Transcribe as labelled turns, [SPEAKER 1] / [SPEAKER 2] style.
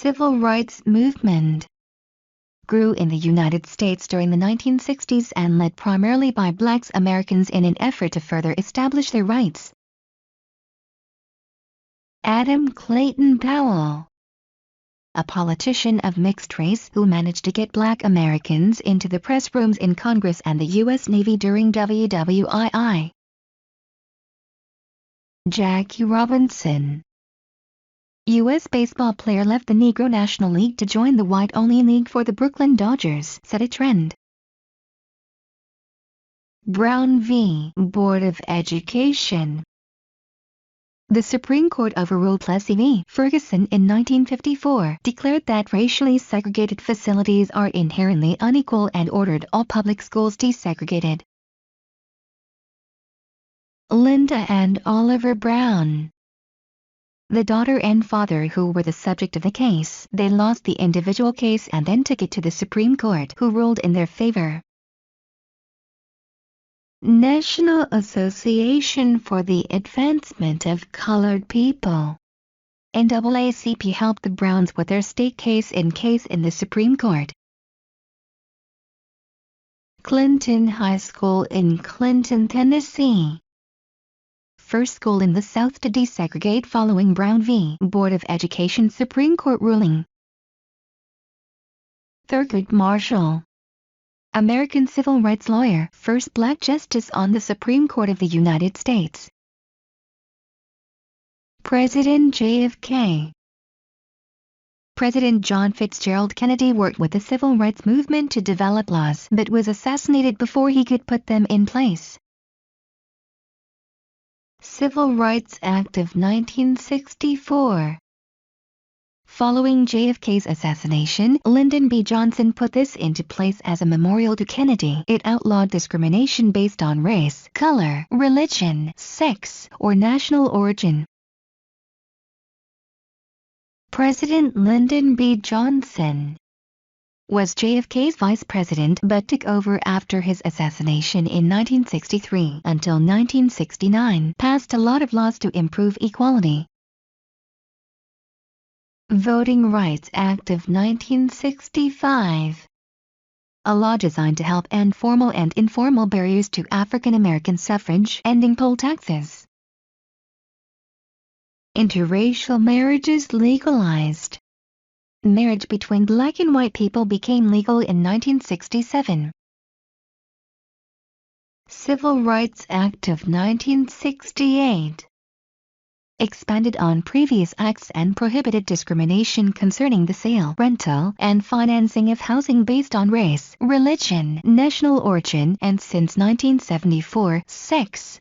[SPEAKER 1] Civil rights movement grew in the United States during the 1960s and led primarily by Black Americans in an effort to further establish their rights. Adam Clayton Powell, a politician of mixed race who managed to get Black Americans into the press rooms in Congress and the U.S. Navy during WWII. Jackie Robinson, U.S. baseball player, left the Negro National League to join the white-only league for the Brooklyn Dodgers, set a trend. Brown v. Board of Education. The Supreme Court overruled Plessy v. Ferguson in 1954, declared that racially segregated facilities are inherently unequal and ordered all public schools desegregated. Linda and Oliver Brown. The daughter and father who were the subject of the case, they lost the individual case and then took it to the Supreme Court, who ruled in their favor. National Association for the Advancement of Colored People. NAACP helped the Browns with their state case in the Supreme Court. Clinton High School in Clinton, Tennessee. First school in the South to desegregate following Brown v. Board of Education Supreme Court ruling. Thurgood Marshall, American civil rights lawyer, first Black justice on the Supreme Court of the United States. President JFK. President John Fitzgerald Kennedy worked with the civil rights movement to develop laws, but was assassinated before he could put them in place. Civil Rights Act of 1964. Following JFK's assassination, Lyndon B. Johnson put this into place as a memorial to Kennedy. It outlawed discrimination based on race, color, religion, sex, or national origin. President Lyndon B. Johnson was JFK's vice president but took over after his assassination in 1963 until 1969, passed a lot of laws to improve equality. Voting Rights Act of 1965. A law designed to help end formal and informal barriers to African American suffrage, ending poll taxes. Interracial marriages legalized. Marriage between Black and white people became legal in 1967. Civil Rights Act of 1968. Expanded on previous acts and prohibited discrimination concerning the sale, rental, and financing of housing based on race, religion, national origin, and since 1974, sex,